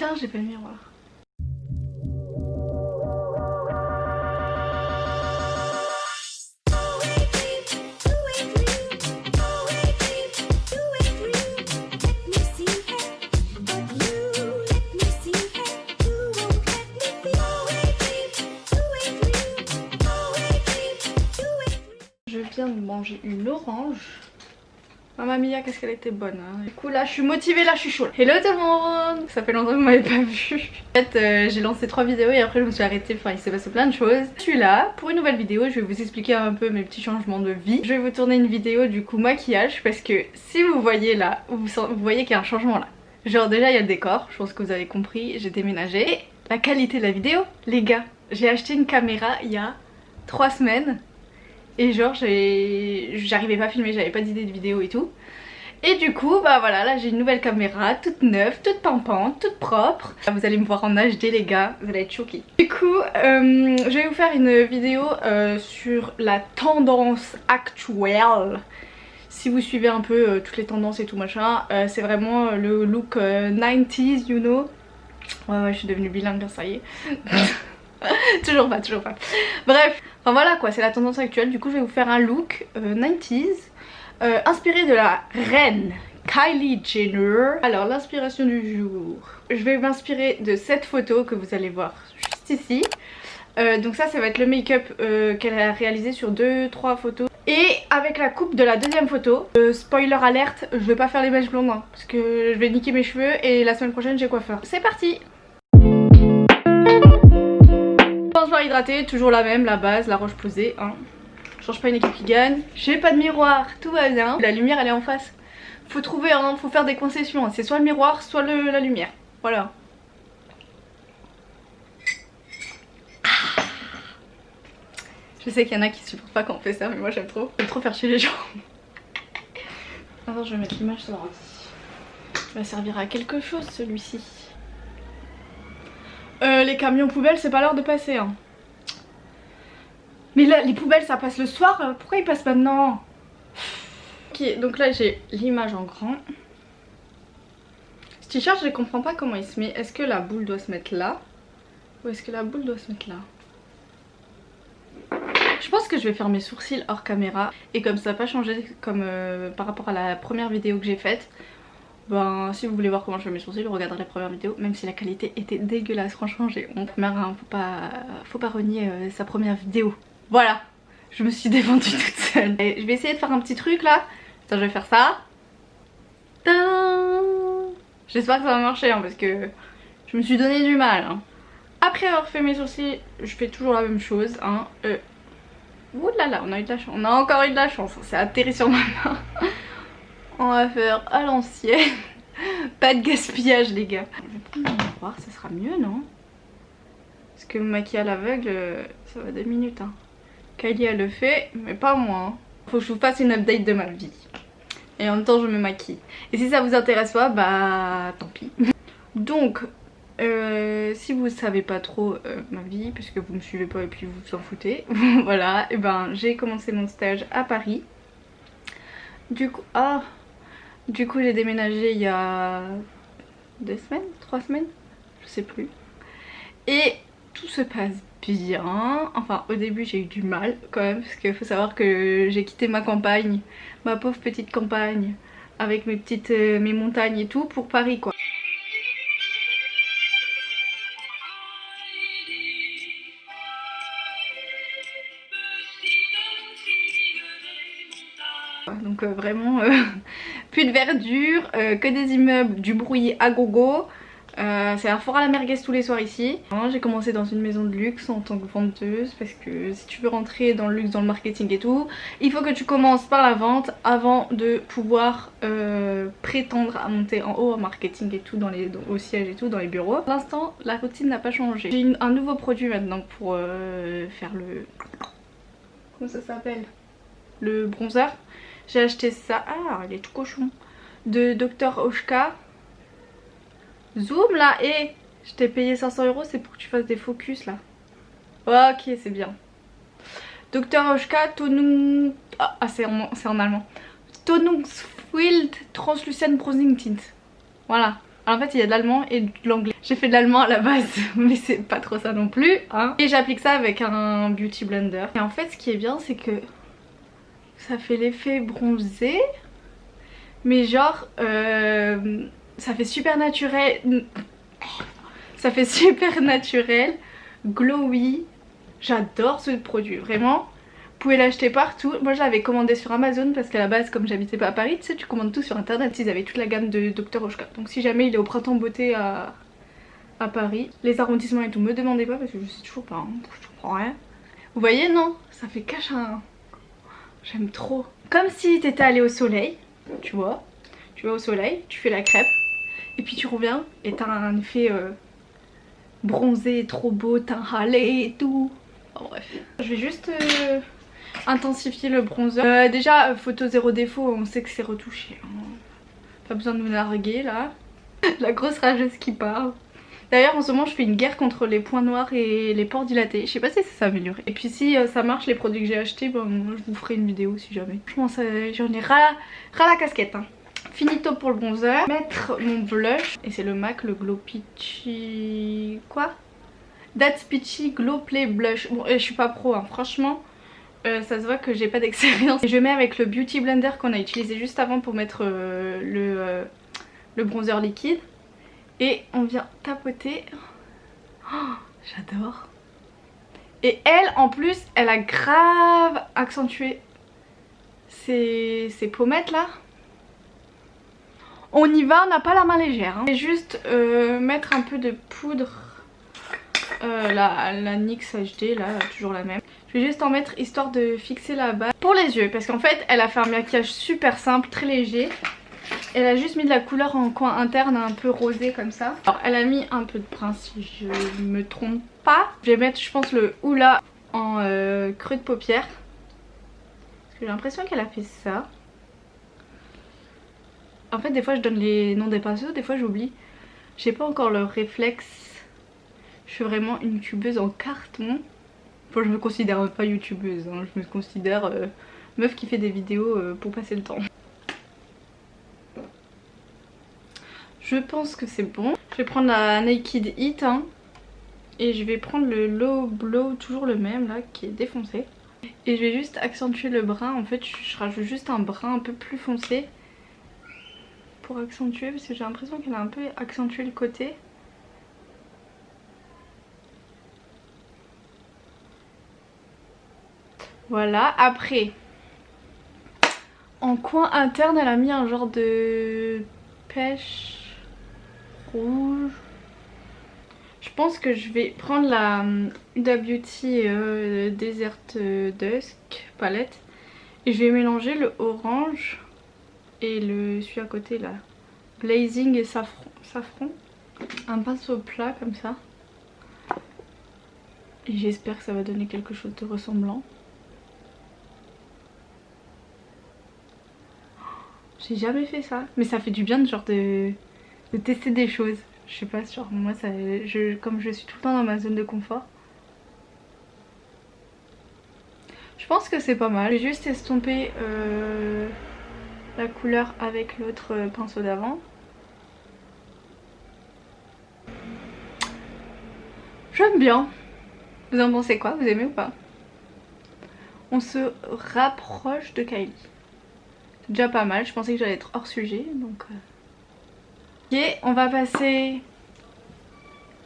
Putain, j'ai pas le miroir. Je viens de manger une orange. Mamma mia, qu'est-ce qu'elle était bonne hein. Du coup là je suis motivée, là je suis chaude. Hello tout le monde. Ça fait longtemps que vous m'avez pas vu. En fait j'ai lancé 3 vidéos et après je me suis arrêtée. Enfin il s'est passé plein de choses. Je suis là pour une nouvelle vidéo. Je vais vous expliquer un peu mes petits changements de vie. Je vais vous tourner une vidéo du coup maquillage. Parce que si vous voyez là, vous voyez qu'il y a un changement là. Genre déjà il y a le décor, je pense que vous avez compris. J'ai déménagé. Et la qualité de la vidéo, les gars. J'ai acheté une caméra il y a 3 semaines. Et genre j'arrivais pas à filmer, j'avais pas d'idée de vidéo et tout. Et du coup bah voilà, là j'ai une nouvelle caméra toute neuve, toute pimpante, toute propre. Vous allez me voir en HD les gars, vous allez être choqués. Du coup je vais vous faire une vidéo sur la tendance actuelle. Si vous suivez un peu toutes les tendances et tout machin, c'est vraiment le look 90s you know. Ouais je suis devenue bilingue, ça y est. toujours pas. Bref, enfin voilà quoi, c'est la tendance actuelle. Du coup je vais vous faire un look 90s inspiré de la reine Kylie Jenner. Alors l'inspiration du jour, je vais m'inspirer de cette photo que vous allez voir juste ici. Donc ça va être le make-up qu'elle a réalisé sur 2-3 photos. Et avec la coupe de la deuxième photo, spoiler alerte, je vais pas faire les mèches blondes hein, parce que je vais niquer mes cheveux et la semaine prochaine j'ai coiffeur. C'est parti. Blanchiment hydraté, toujours la même, la base, la roche posée hein. Change pas une équipe qui gagne. J'ai pas de miroir, tout va bien. La lumière elle est en face. Faut trouver, hein, faut faire des concessions. C'est soit le miroir, soit la lumière. Voilà. Je sais qu'il y en a qui supportent pas quand on fait ça, mais moi j'aime trop. J'aime trop faire chier les gens. Attends, je vais mettre l'image sur l'ordi. Il va servir à quelque chose celui-ci. Les camions poubelles c'est pas l'heure de passer hein. Mais là les poubelles ça passe le soir, pourquoi ils passent maintenant? Ok donc là j'ai l'image en grand. Ce t-shirt je comprends pas comment il se met. Est-ce que la boule doit se mettre là? Ou est-ce que la boule doit se mettre là? Je pense que je vais faire mes sourcils hors caméra. Et comme ça n'a pas changé comme par rapport à la première vidéo que j'ai faite. Ben si vous voulez voir comment je fais mes sourcils, regardez la première vidéo. Même si la qualité était dégueulasse, franchement j'ai honte. Mère, hein, faut pas renier sa première vidéo. Voilà, je me suis défendue toute seule. Et je vais essayer de faire un petit truc là. Attends, je vais faire ça. J'espère que ça va marcher hein, parce que je me suis donné du mal hein. Après avoir fait mes sourcils, je fais toujours la même chose hein. Ouh là là, on a eu de la chance. On a encore eu de la chance, c'est atterri sur ma main. On va faire à l'ancienne. Pas de gaspillage les gars. Je vais prendre mon miroir, ça sera mieux non? Parce que me maquiller à l'aveugle, ça va 2 minutes hein. Kylie elle le fait, mais pas moi hein. Faut que je vous fasse une update de ma vie. Et en même temps je me maquille. Et si ça vous intéresse pas, bah tant pis. Donc si vous savez pas trop ma vie, puisque vous me suivez pas et puis vous vous en foutez. Voilà, et ben j'ai commencé mon stage à Paris. Du coup j'ai déménagé il y a 2 semaines, 3 semaines, je sais plus. Et tout se passe bien. Enfin au début j'ai eu du mal quand même, parce qu'il faut savoir que j'ai quitté ma campagne, ma pauvre petite campagne, avec mes montagnes et tout pour Paris quoi. Donc vraiment plus de verdure, que des immeubles, du bruit à gogo. C'est un four à la merguez tous les soirs ici. J'ai commencé dans une maison de luxe en tant que vendeuse, parce que si tu veux rentrer dans le luxe, dans le marketing et tout, il faut que tu commences par la vente avant de pouvoir prétendre à monter en haut en marketing et tout, au siège et tout, dans les bureaux. Pour l'instant la routine n'a pas changé. J'ai un nouveau produit maintenant pour faire le... Comment ça s'appelle? Le bronzer. J'ai acheté ça, ah il est tout cochon, de Dr Oshka. Zoom là, et je t'ai payé 500 €, c'est pour que tu fasses des focus là. Ok c'est bien. Dr Oshka Tonung... Ah c'est en allemand. Tonungsfield Translucent Bronzing Tint. Voilà. Alors en fait il y a de l'allemand et de l'anglais. J'ai fait de l'allemand à la base mais c'est pas trop ça non plus hein. Et j'applique ça avec un beauty blender. Et en fait ce qui est bien c'est que ça fait l'effet bronzé. Mais genre ça fait super naturel. Ça fait super naturel, glowy. J'adore ce produit, vraiment. Vous pouvez l'acheter partout. Moi je l'avais commandé sur Amazon parce qu'à la base comme j'habitais pas à Paris, tu sais tu commandes tout sur internet. Ils avaient toute la gamme de Dr Hoshka. Donc si jamais il est au printemps beauté à Paris, les arrondissements et tout, me demandez pas parce que je sais toujours pas, hein. Je comprends rien. Vous voyez non, ça fait cache un... J'aime trop. Comme si t'étais allé au soleil, tu vois. Tu vas au soleil, tu fais la crêpe et puis tu reviens et t'as un effet bronzé, trop beau, teint râlé et tout. Bon, bref. Je vais juste intensifier le bronzer. Déjà photo zéro défaut, on sait que c'est retouché hein. Pas besoin de nous larguer là. La grosse rageuse qui parle. D'ailleurs en ce moment je fais une guerre contre les points noirs et les pores dilatés. Je sais pas si ça s'améliore. Et puis si ça marche les produits que j'ai achetés, bon, je vous ferai une vidéo si jamais. Franchement j'en ai ras la casquette hein. Finito pour le bronzer. Mettre mon blush. Et c'est le MAC, le Glow Peachy... Quoi? That's Peachy Glow Play Blush. Bon je suis pas pro hein. Franchement ça se voit que j'ai pas d'expérience. Et je mets avec le Beauty Blender qu'on a utilisé juste avant pour mettre le bronzer liquide. Et on vient tapoter. Oh, j'adore. Et elle en plus elle a grave accentué ses pommettes là. On y va, on n'a pas la main légère hein. Je vais juste mettre un peu de poudre la NYX HD là, toujours la même. Je vais juste en mettre histoire de fixer la base pour les yeux parce qu'en fait elle a fait un maquillage super simple, très léger. Elle a juste mis de la couleur en coin interne un peu rosé comme ça. Alors elle a mis un peu de brun si je me trompe pas. Je vais mettre je pense le Hoola en creux de paupière. Parce que j'ai l'impression qu'elle a fait ça. En fait des fois je donne les noms des pinceaux, des fois j'oublie. J'ai pas encore le réflexe. Je suis vraiment une youtubeuse en carton. Enfin je me considère pas youtubeuse hein. Je me considère meuf qui fait des vidéos pour passer le temps. Je pense que c'est bon. Je vais prendre la Naked Heat hein, et je vais prendre le Low Blow, toujours le même là, qui est défoncé. Et je vais juste accentuer le brun. En fait je rajoute juste un brun un peu plus foncé pour accentuer parce que j'ai l'impression qu'elle a un peu accentué le côté. Voilà, après en coin interne elle a mis un genre de pêche rouge. Je pense que je vais prendre la Huda Beauty Desert Dusk palette et je vais mélanger le orange et celui à côté là, Blazing et safran. Un pinceau plat comme ça. Et j'espère que ça va donner quelque chose de ressemblant. J'ai jamais fait ça, mais ça fait du bien de tester des choses. Je sais pas, genre moi ça, comme je suis tout le temps dans ma zone de confort. Je pense que c'est pas mal. Je vais juste estomper la couleur avec l'autre pinceau d'avant. J'aime bien. Vous en pensez quoi? Vous aimez ou pas? On se rapproche de Kylie. C'est déjà pas mal, je pensais que j'allais être hors sujet donc... Ok, on va passer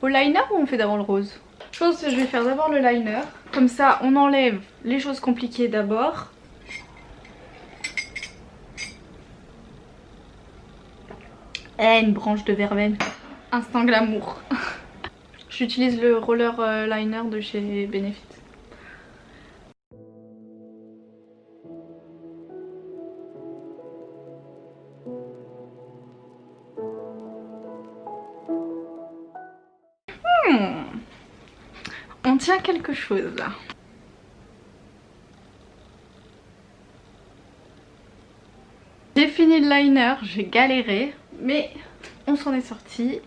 au liner ou on fait d'abord le rose? Je pense que je vais faire d'abord le liner. Comme ça on enlève les choses compliquées d'abord. Eh, une branche de verveine. Instant glamour. J'utilise le roller liner de chez Benefit. On tient quelque chose là. J'ai fini le liner, j'ai galéré, mais on s'en est sorti.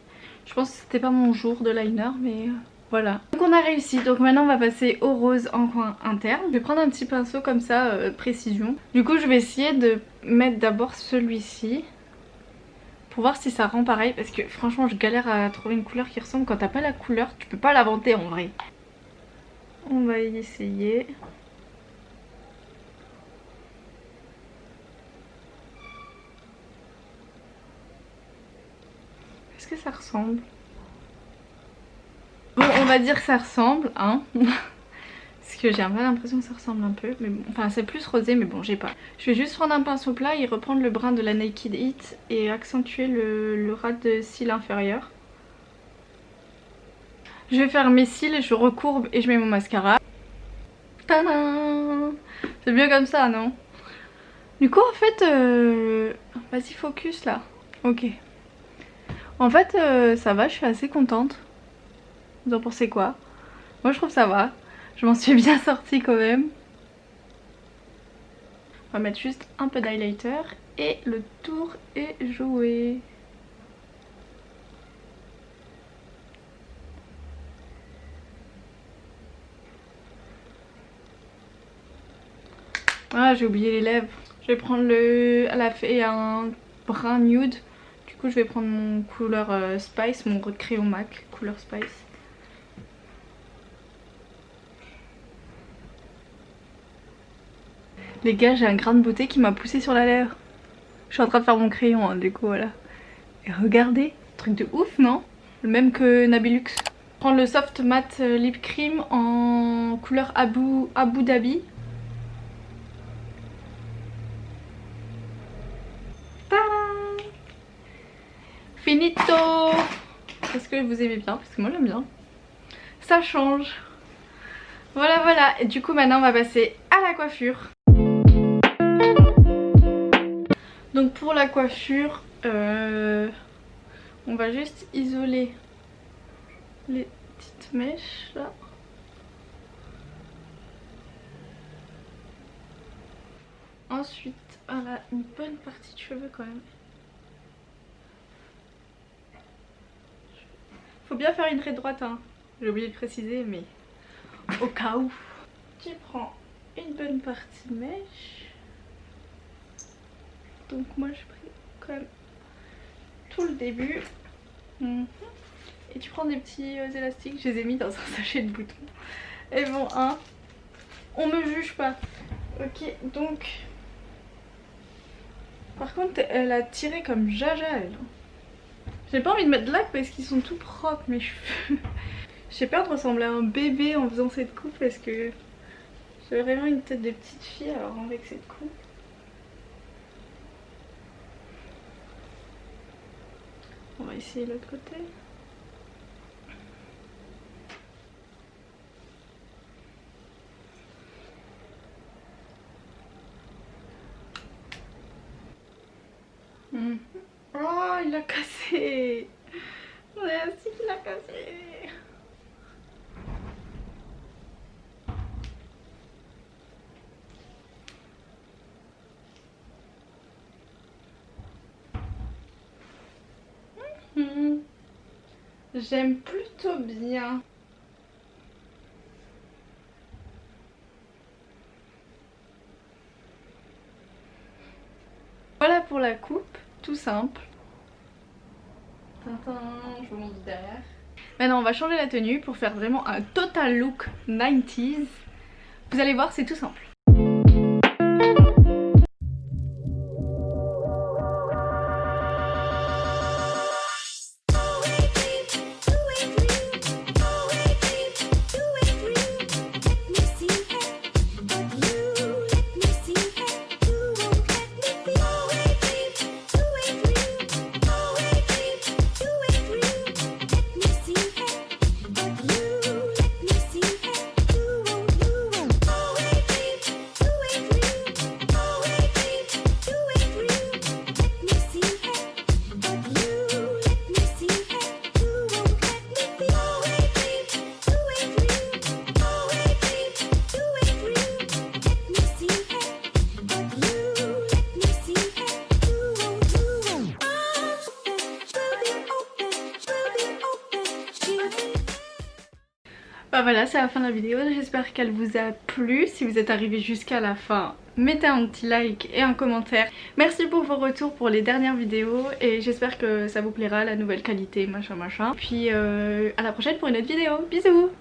Je pense que c'était pas mon jour de liner, mais voilà. Donc on a réussi, donc maintenant on va passer au rose en coin interne. Je vais prendre un petit pinceau comme ça, précision. Du coup je vais essayer de mettre d'abord celui-ci pour voir si ça rend pareil. Parce que franchement je galère à trouver une couleur qui ressemble. Quand t'as pas la couleur tu peux pas l'inventer en vrai. On va y essayer. Est-ce que ça ressemble? Bon, on va dire que ça ressemble, hein. Parce que j'ai un peu l'impression que ça ressemble un peu. Mais bon, enfin c'est plus rosé mais bon j'ai pas. Je vais juste prendre un pinceau plat et reprendre le brin de la Naked Heat et accentuer le ras de cils inférieur. Je vais faire mes cils, je recourbe et je mets mon mascara. Tadam! C'est mieux comme ça, non? Du coup en fait vas-y focus là. Ok. En fait ça va, je suis assez contente. Vous en pensez quoi? Moi je trouve ça va. Je m'en suis bien sortie quand même. On va mettre juste un peu d'highlighter et le tour est joué. Ah, j'ai oublié les lèvres. Je vais prendre le... Elle a fait un brun nude. Du coup je vais prendre mon couleur Spice, mon crayon MAC couleur Spice. Les gars, j'ai un grain de beauté qui m'a poussé sur la lèvre. Je suis en train de faire mon crayon, hein, du coup voilà. Et regardez, truc de ouf, non? Le même que Nabilux. Je prends le Soft Matte Lip Cream en couleur Abu Dhabi. Tadam! Finito! Est-ce que vous aimez bien? Parce que moi j'aime bien. Ça change. Voilà, voilà. Et du coup maintenant on va passer à la coiffure. Donc pour la coiffure, on va juste isoler les petites mèches là. Ensuite, elle a une bonne partie de cheveux quand même. Faut bien faire une raie droite, hein. J'ai oublié de préciser, mais au cas où. Tu prends une bonne partie de mèche. Donc moi je pris quand même tout le début. Et tu prends des petits élastiques, je les ai mis dans un sachet de boutons. Et bon, hein, on me juge pas. Ok, donc... Par contre, elle a tiré comme jaja, elle. J'ai pas envie de mettre de lac parce qu'ils sont tout propres, mes cheveux. J'ai peur de ressembler à un bébé en faisant cette coupe parce que j'ai vraiment une tête de petite fille alors avec cette coupe. On va essayer l'autre côté. Oh, il a cassé. Merci qu'il a cassé. J'aime plutôt bien. Voilà pour la coupe, tout simple. Tintin, je vous montre derrière. Maintenant on va changer la tenue pour faire vraiment un total look 90s. Vous allez voir, c'est tout simple. Bah voilà, c'est la fin de la vidéo, j'espère qu'elle vous a plu. Si vous êtes arrivé jusqu'à la fin, mettez un petit like et un commentaire. Merci pour vos retours pour les dernières vidéos et j'espère que ça vous plaira, la nouvelle qualité, machin machin. Puis à la prochaine pour une autre vidéo, bisous.